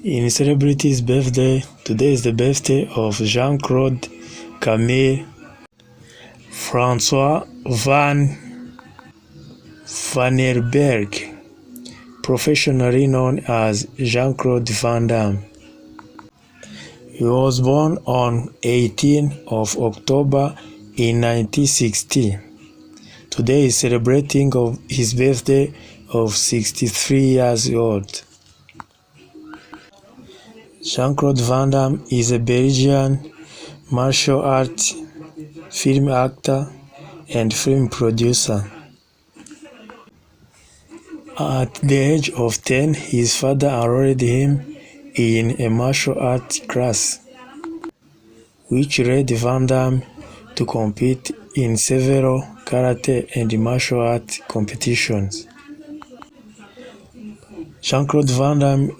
In celebrity's birthday, today is the birthday of Jean-Claude, Camille, François, Varenberg, professionally known as Jean-Claude Van Damme. He was born on 18th of October in 1960. Today he is celebrating his birthday of 63 years old. Jean-Claude Van Damme is a Belgian martial arts film actor and film producer. At the age of 10, his father enrolled him in a martial arts class, which led Van Damme to compete in several karate and martial arts competitions. Jean-Claude Van Damme